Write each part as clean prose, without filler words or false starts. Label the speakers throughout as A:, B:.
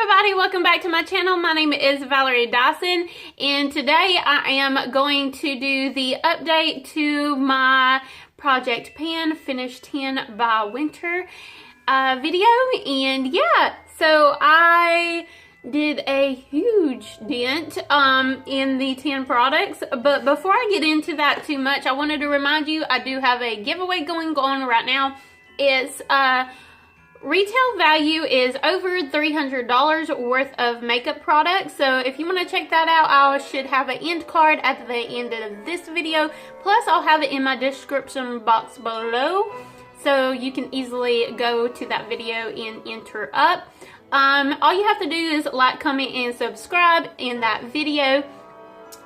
A: everybody, welcome back to my channel. My name is Valerie Dison, and today I am going to do the update to my Project Pan Finish 10 by Winter video. And yeah, so I did a huge dent in the 10 products, but before I get into that too much, I wanted to remind you I do have a giveaway going on right now. It's retail value is over $300 worth of makeup products. So if you want to check that out, I should have an end card at the end of this video. Plus, I'll have it in my description box below, so you can easily go to that video and enter up. All you have to do is like, comment, and subscribe in that video.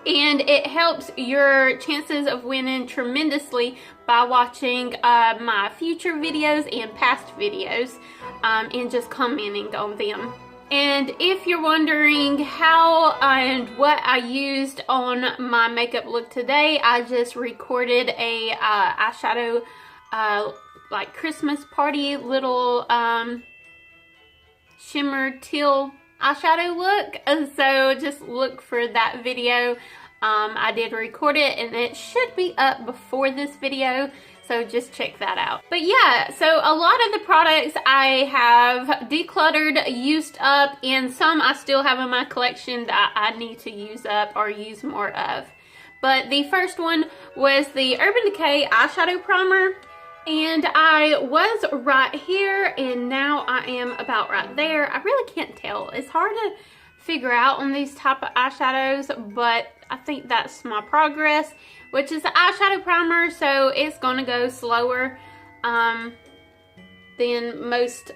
A: And it helps your chances of winning tremendously by watching my future videos and past videos and just commenting on them. And if you're wondering how and what I used on my makeup look today, I just recorded a eyeshadow like Christmas party little shimmer teal eyeshadow look, and so just look for that video. I did record it and it should be up before this video, so just check that out. But yeah, so a lot of the products I have decluttered, used up, and some I still have in my collection that I need to use up or use more of. But the first one was the Urban Decay eyeshadow primer. And I was right here, and now I am about right there. I really can't tell. It's hard to figure out on these type of eyeshadows, but I think that's my progress, which is the eyeshadow primer, so it's going to go slower than most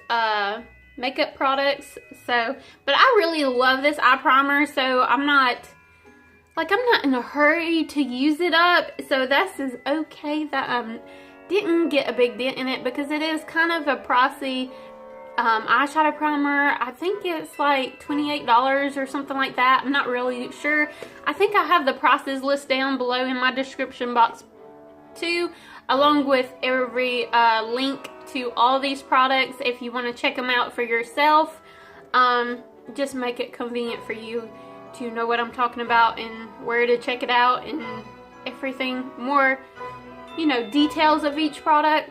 A: makeup products. So, but I really love this eye primer, so I'm not in a hurry to use it up. So this is okay that didn't get a big dent in it, because it is kind of a pricey eyeshadow primer. I think it's like $28 or something like that. I'm not really sure. I think I have the prices list down below in my description box too, along with every link to all these products if you want to check them out for yourself. Just make it convenient for you to know what I'm talking about and where to check it out and everything more, you know, details of each product.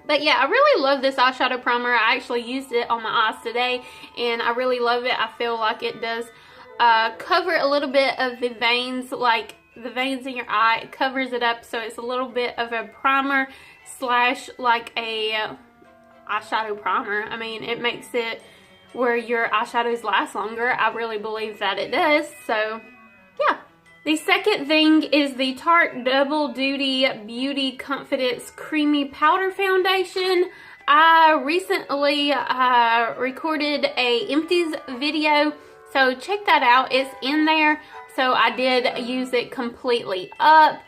A: But yeah, I really love this eyeshadow primer. I actually used it on my eyes today, and I really love it. I feel like it does cover a little bit of the veins, like the veins in your eye. It covers it up, so it's a little bit of a primer slash like a eyeshadow primer. I mean, it makes it where your eyeshadows last longer. I really believe that it does. So yeah. The second thing is the Tarte Double Duty Beauty Confidence Creamy Powder Foundation. I recently recorded a empties video, so check that out. It's in there. So I did use it completely up.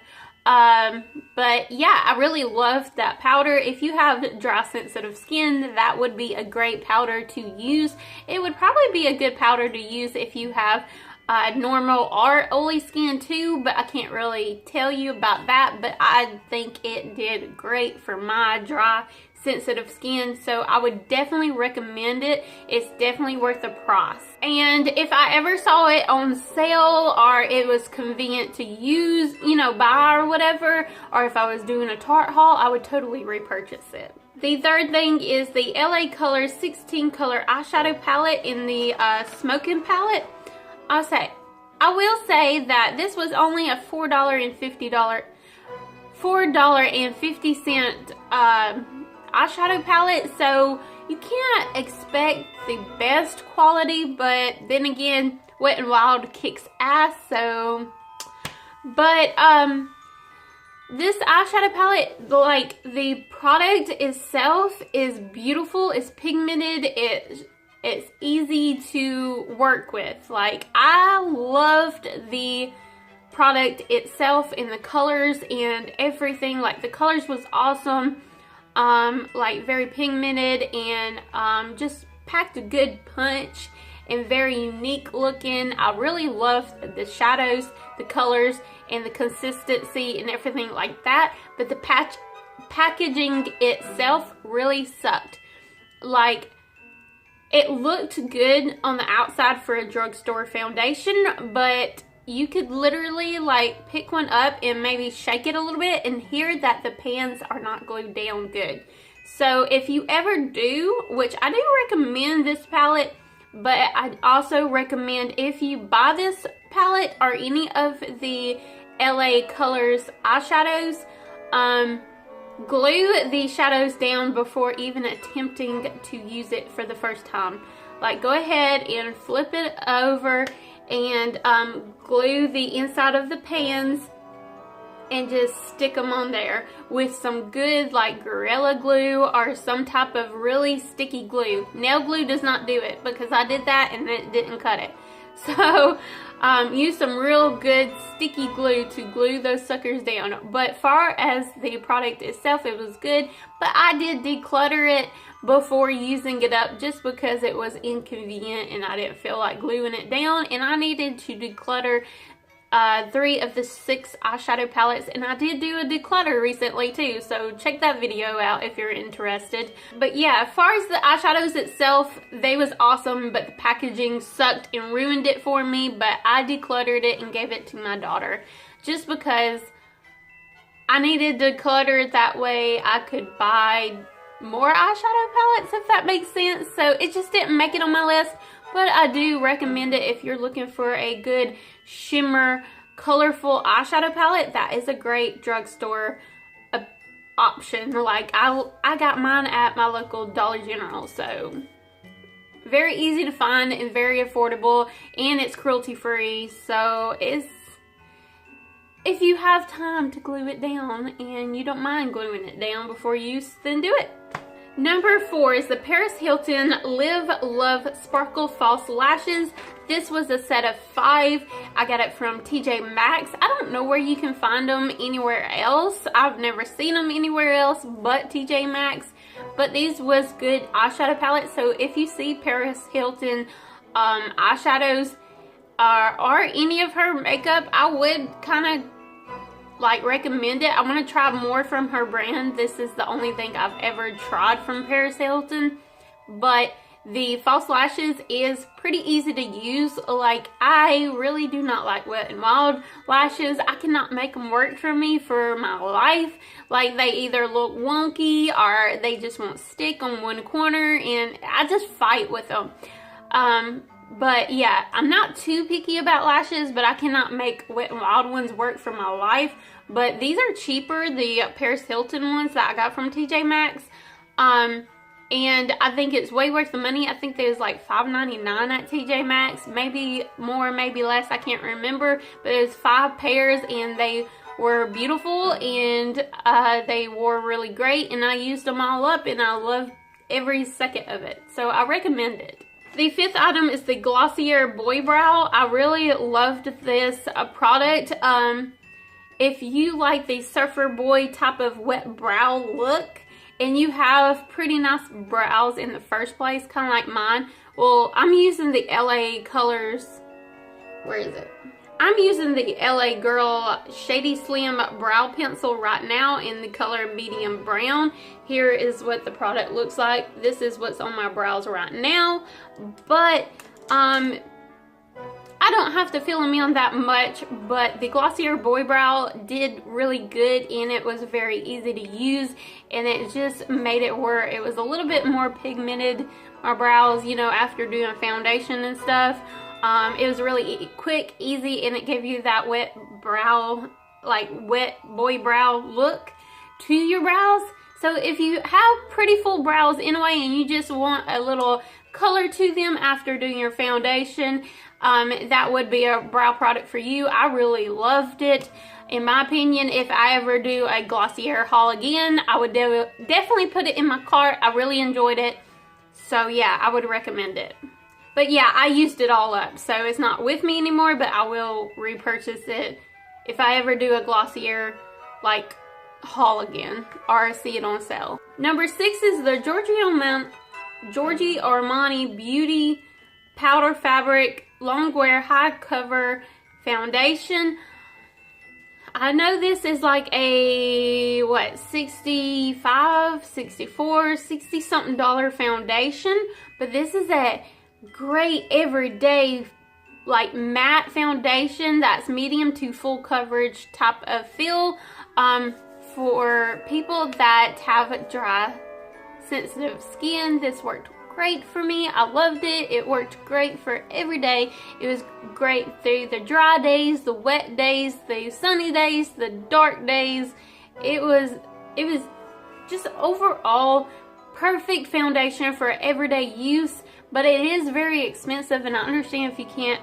A: But yeah, I really loved that powder. If you have dry, sensitive skin, that would be a great powder to use. It would probably be a good powder to use if you have normal or oily skin too, but I can't really tell you about that. But I think it did great for my dry, sensitive skin, so I would definitely recommend it. It's definitely worth the price. And if I ever saw it on sale, or it was convenient to use, you know, buy or whatever, or if I was doing a Tarte haul, I would totally repurchase it. The third thing is the LA Color 16 Color Eyeshadow Palette in the Smokin palette. I will say that this was only a $4.50 eyeshadow palette, so you can't expect the best quality, but then again, Wet n Wild kicks ass. So, but this eyeshadow palette, like, the product itself is beautiful, it's pigmented, it's easy to work with. Like, I loved the product itself and the colors and everything. Like, the colors was awesome. Like, very pigmented and just packed a good punch and very unique looking. I really loved the shadows, the colors, and the consistency and everything like that. But the packaging itself really sucked. Like, It looked good on the outside for a drugstore foundation, but you could literally like pick one up and maybe shake it a little bit and hear that the pans are not glued down good. So if you ever do, which I do recommend this palette, but I'd also recommend if you buy this palette or any of the LA Colors eyeshadows, glue the shadows down before even attempting to use it for the first time. Like, go ahead and flip it over and glue the inside of the pans and just stick them on there with some good like Gorilla Glue or some type of really sticky glue. Nail glue does not do it, because I did that and it didn't cut it. So use some real good sticky glue to glue those suckers down. But far as the product itself, it was good, but I did declutter it before using it up just because it was inconvenient and I didn't feel like gluing it down, and I needed to declutter 3 of the 6 eyeshadow palettes, and I did do a declutter recently too, so check that video out if you're interested. But yeah, as far as the eyeshadows itself, they was awesome, but the packaging sucked and ruined it for me. But I decluttered it and gave it to my daughter just because I needed to declutter, that way I could buy more eyeshadow palettes, if that makes sense. So it just didn't make it on my list, but I do recommend it if you're looking for a good shimmer, colorful eyeshadow palette. That is a great drugstore option. Like, I got mine at my local Dollar General, so very easy to find and very affordable, and it's cruelty free. So it's, if you have time to glue it down and you don't mind gluing it down before use, then do it. Number 4 is the Paris Hilton Live Love Sparkle False Lashes. This was a set of 5. I got it from TJ Maxx. I don't know where you can find them anywhere else. I've never seen them anywhere else but TJ Maxx. But these was good eyeshadow palettes. So if you see Paris Hilton eyeshadows or any of her makeup, I would kind of like recommend it. I want to try more from her brand. This is the only thing I've ever tried from Paris Hilton, but the false lashes is pretty easy to use. Like, I really do not like Wet n Wild lashes. I cannot make them work for me for my life. Like, they either look wonky or they just won't stick on one corner, and I just fight with them. But yeah, I'm not too picky about lashes, but I cannot make Wet n Wild ones work for my life. But these are cheaper, the Paris Hilton ones that I got from TJ Maxx. And I think it's way worth the money. I think there's like $5.99 at TJ Maxx. Maybe more, maybe less, I can't remember. But it was 5 pairs and they were beautiful, and they wore really great. And I used them all up and I loved every second of it. So I recommend it. The 5th item is the Glossier Boy Brow. I really loved this product. If you like the surfer boy type of wet brow look, and you have pretty nice brows in the first place, kind of like mine. Well, I'm using the LA Colors, where is it? I'm using the LA Girl Shady Slim Brow Pencil right now in the color medium brown. Here is what the product looks like. This is what's on my brows right now. But, I don't have to fill them in that much, but the Glossier Boy Brow did really good, and it was very easy to use, and it just made it where it was a little bit more pigmented, my brows, you know, after doing foundation and stuff. It was really quick, easy, and it gave you that wet brow, like wet boy brow look to your brows. So if you have pretty full brows anyway and you just want a little color to them after doing your foundation, that would be a brow product for you. I really loved it. In my opinion, if I ever do a Glossier haul again, I would definitely put it in my cart. I really enjoyed it. So yeah, I would recommend it. But yeah, I used it all up, so it's not with me anymore, but I will repurchase it if I ever do a Glossier like haul again or see it on sale. Number 6 is the Giorgio Armani Beauty Powder Fabric Longwear High Cover Foundation. I know this is like a, what, 65, 64, 60 something dollar foundation, but this is a great everyday like matte foundation that's medium to full coverage type of feel for people that have dry sensitive skin. This worked great for me. I loved it. It worked great for every day. It was great through the dry days, the wet days, the sunny days, the dark days. It was just overall perfect foundation for everyday use, but it is very expensive, and I understand if you can't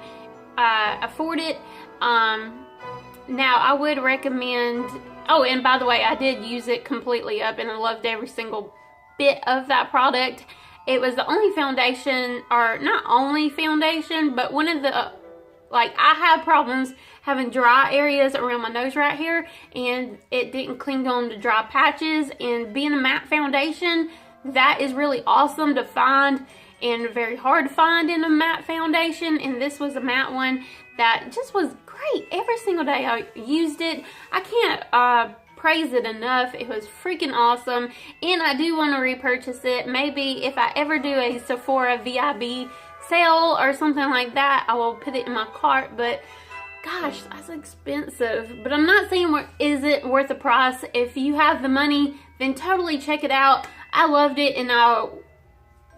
A: afford it. Now I would recommend, oh, and by the way, I did use it completely up and I loved every single bit of that product. It was the only foundation, or not only foundation, but one of the, like, I have problems having dry areas around my nose right here, and it didn't cling on to dry patches, and being a matte foundation, that is really awesome to find and very hard to find in a matte foundation, and this was a matte one that just was great. Every single day I used it. I can't praise it enough. It was freaking awesome, and I do want to repurchase it. Maybe if I ever do a Sephora VIB sale or something like that, I will put it in my cart, but gosh, that's expensive. But I'm not saying is it worth the price. If you have the money, then totally check it out. I loved it, and I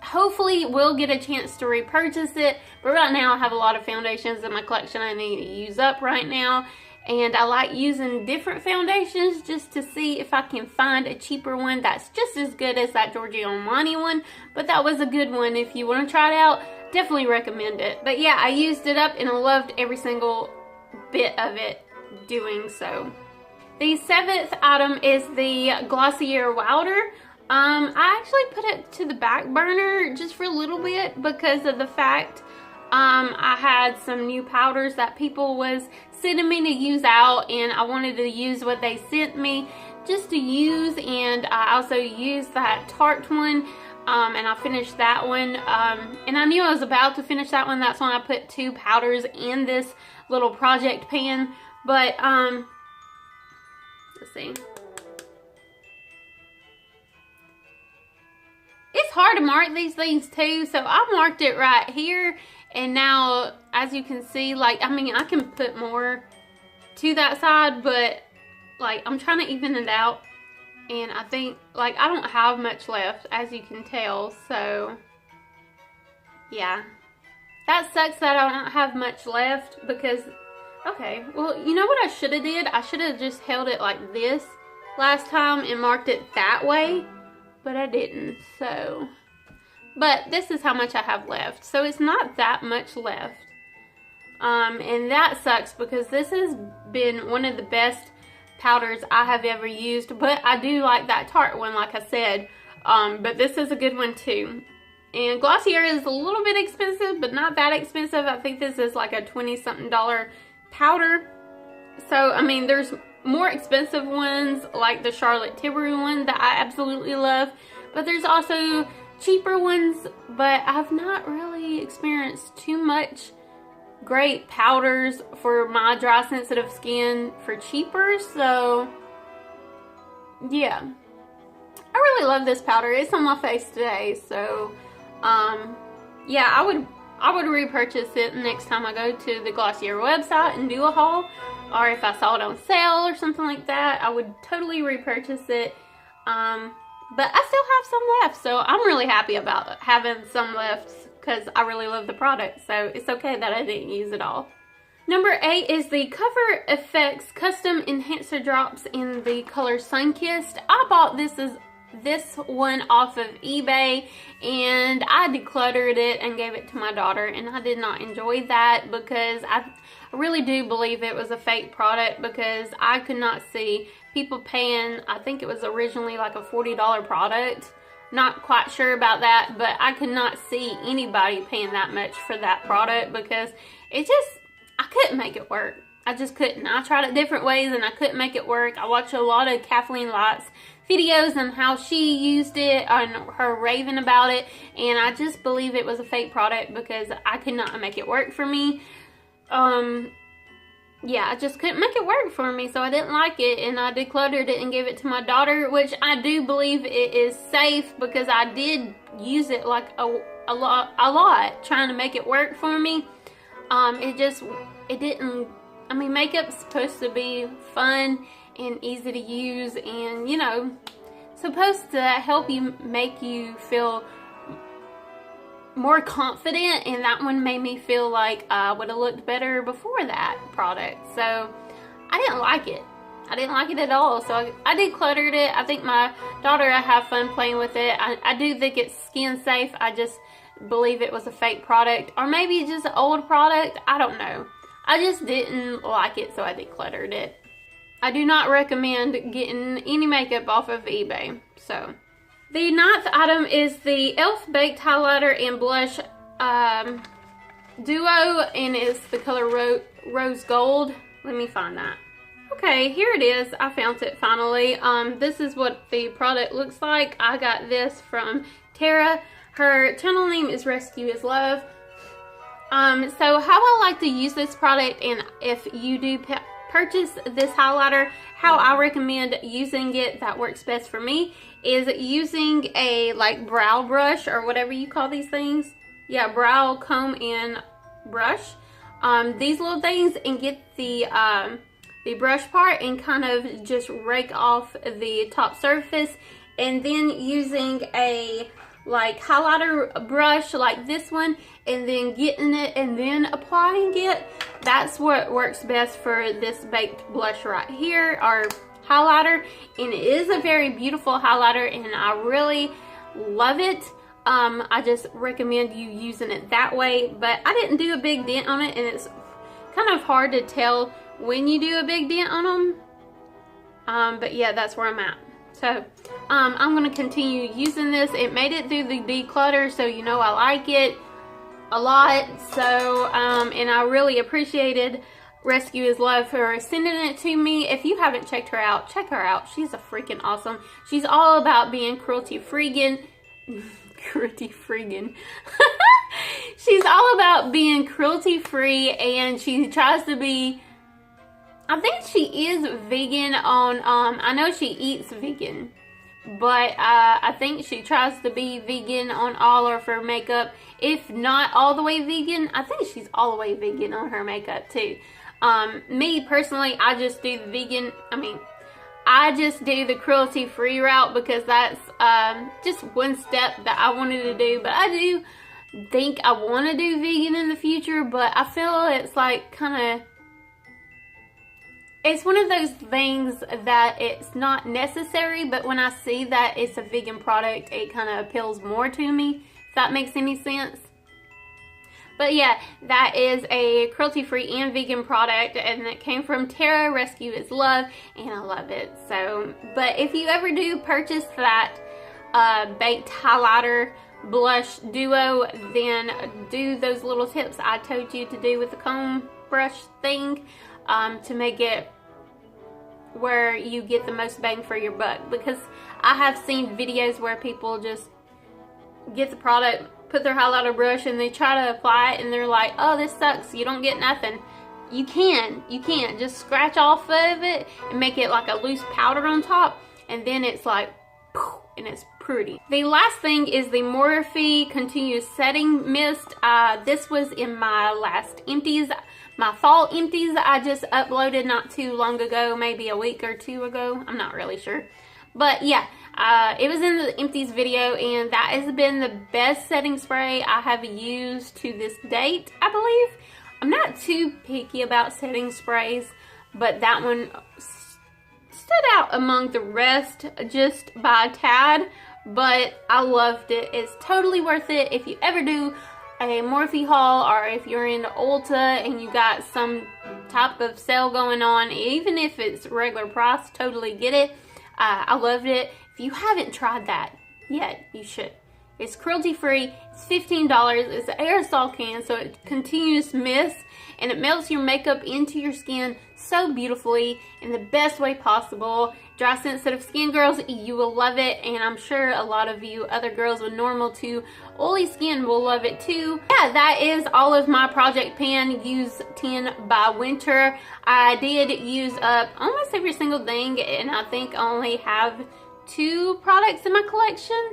A: hopefully will get a chance to repurchase it, but right now I have a lot of foundations in my collection I need to use up right now. And I like using different foundations just to see if I can find a cheaper one that's just as good as that Giorgio Armani one. But that was a good one. If you want to try it out, definitely recommend it. But yeah, I used it up and I loved every single bit of it doing so. The 7th item is the Glossier Wilder. I actually put it to the back burner just for a little bit because of the fact I had some new powders that people was sending me to use out, and I wanted to use what they sent me just to use. And I also used that Tarte one, and I finished that one, and I knew I was about to finish that one. That's when I put 2 powders in this little project pan. But let's see, it's hard to mark these things too, so I marked it right here. And now, as you can see, like, I mean, I can put more to that side, but, like, I'm trying to even it out. And I think, like, I don't have much left, as you can tell. So, yeah. That sucks that I don't have much left because, okay, well, you know what I should have did? I should have just held it like this last time and marked it that way. But I didn't, so... But this is how much I have left. So it's not that much left. And that sucks because this has been one of the best powders I have ever used. But I do like that Tarte one, like I said. But this is a good one too. And Glossier is a little bit expensive, but not that expensive. I think this is like a 20-something dollar powder. So, I mean, there's more expensive ones like the Charlotte Tilbury one that I absolutely love. But there's also cheaper ones, but I've not really experienced too much great powders for my dry sensitive skin for cheaper. So yeah, I really love this powder. It's on my face today, so yeah, I would repurchase it next time I go to the Glossier website and do a haul, or if I saw it on sale or something like that, I would totally repurchase it. But I still have some left, so I'm really happy about having some left because I really love the product, so it's okay that I didn't use it all. Number 8 is the Cover FX Custom Enhancer Drops in the color Sunkissed. I bought this one off of eBay, and I decluttered it and gave it to my daughter, and I did not enjoy that because I really do believe it was a fake product because I could not see people paying, I think it was originally like a $40 product. Not quite sure about that, but I could not see anybody paying that much for that product because it just, I couldn't make it work. I just couldn't. I tried it different ways and I couldn't make it work. I watched a lot of Kathleen Light's videos on how she used it and her raving about it, and I just believe it was a fake product because I could not make it work for me. yeah, I just couldn't make it work for me, so I didn't like it, and I decluttered it and gave it to my daughter, which I do believe it is safe because I did use it like a lot trying to make it work for me. It didn't. I mean, makeup's supposed to be fun and easy to use, and you know, supposed to help you, make you feel more confident, and that one made me feel like I would have looked better before that product. So I didn't like it. I didn't like it at all. So I decluttered it. I think my daughter will have fun playing with it. I do think it's skin safe. I just believe it was a fake product, or maybe just an old product. I don't know. I just didn't like it, so I decluttered it. I do not recommend getting any makeup off of eBay. So the 9th item is the e.l.f. Baked Highlighter and Blush Duo, and it's the color Rose Gold. Let me find that. Okay, here it is. I found it finally. This is what the product looks like. I got this from Tara. Her channel name is Rescue is Love. So how I like to use this product, and if you do purchase this highlighter, how I recommend using it that works best for me is using a like brow brush or whatever you call these things. Yeah, brow comb and brush. These little things, and get the brush part and kind of just rake off the top surface, and then using a like highlighter brush like this one, and then getting it and then applying it. That's what works best for this baked blush right here, or highlighter, and it is a very beautiful highlighter, and I really love it. I just recommend you using it that way, but I didn't do a big dent on it, and it's kind of hard to tell when you do a big dent on them. But yeah, that's where I'm at. So I'm going to continue using this. It made it through the declutter, so you know I like it a lot. So and I really appreciated Rescue is Love for sending it to me. If you haven't checked her out, check her out. She's a freaking awesome. She's all about being cruelty-free. She's all about being cruelty-free, and she tries to be, I think she is vegan on, I know she eats vegan, but I think she tries to be vegan on all of her makeup. If not all the way vegan, I think she's all the way vegan on her makeup too. Me personally, I just do the vegan, I just do the cruelty-free route because that's just one step that I wanted to do. But I do think I want to do vegan in the future, but I feel it's like kind of, it's one of those things that it's not necessary, but when I see that it's a vegan product, it kind of appeals more to me, if that makes any sense. But yeah, that is a cruelty-free and vegan product, and it came from Tara. Rescue is Love, and I love it. So, but if you ever do purchase that baked highlighter blush duo, then do those little tips I told you to do with the comb brush thing to make it where you get the most bang for your buck. Because I have seen videos where people just get the product, put their highlighter brush, and they try to apply it, and they're like, oh, this sucks, you don't get nothing. You can't just scratch off of it and make it like a loose powder on top, and then it's like poof, and it's pretty. The last thing is the Morphe Continuous Setting Mist. This was in my last empties, my fall empties I just uploaded not too long ago, maybe a week or two ago, I'm not really sure. But yeah, it was in the empties video, and that has been the best setting spray I have used to this date, I believe. I'm not too picky about setting sprays, but that one stood out among the rest just by a tad, but I loved it. It's totally worth it if you ever do a Morphe haul, or if you're into Ulta and you got some type of sale going on, even if it's regular price, totally get it. I loved it. If you haven't tried that yet, you should. It's cruelty free. It's $15. It's an aerosol can, so it continues mist and it melts your makeup into your skin so beautifully in the best way possible. Dry sensitive skin girls, you will love it, and I'm sure a lot of you other girls with normal to oily skin will love it too. Yeah, that is all of my project pan use 10 by winter. I did use up almost every single thing, and I think I only have 2 products in my collection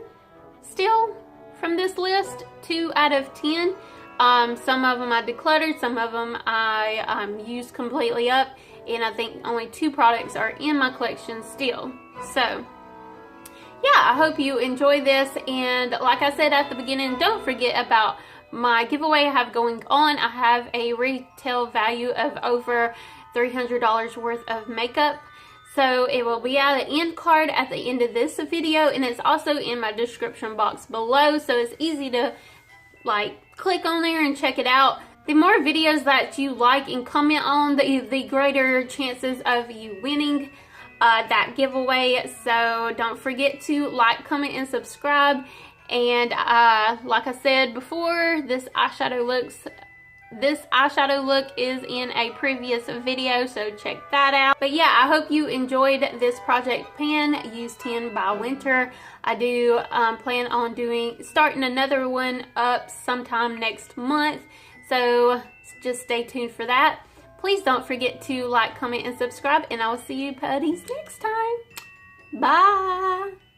A: still from this list, 2 out of 10. Some of them I decluttered, some of them I used completely up, and I think only 2 products are in my collection still. So yeah, I hope you enjoy this, and like I said at the beginning, don't forget about my giveaway I have going on. I have a retail value of over $300 worth of makeup. So it will be at the end card at the end of this video, and it's also in my description box below, so it's easy to like click on there and check it out. The more videos that you like and comment on, the greater chances of you winning that giveaway. So don't forget to like, comment, and subscribe. And like I said before, this eyeshadow look is in a previous video, so check that out. But yeah, I hope you enjoyed this project pan use 10 by winter. I do plan on starting another one up sometime next month, so just stay tuned for that. Please don't forget to like, comment, and subscribe, and I will see you putties next time. Bye.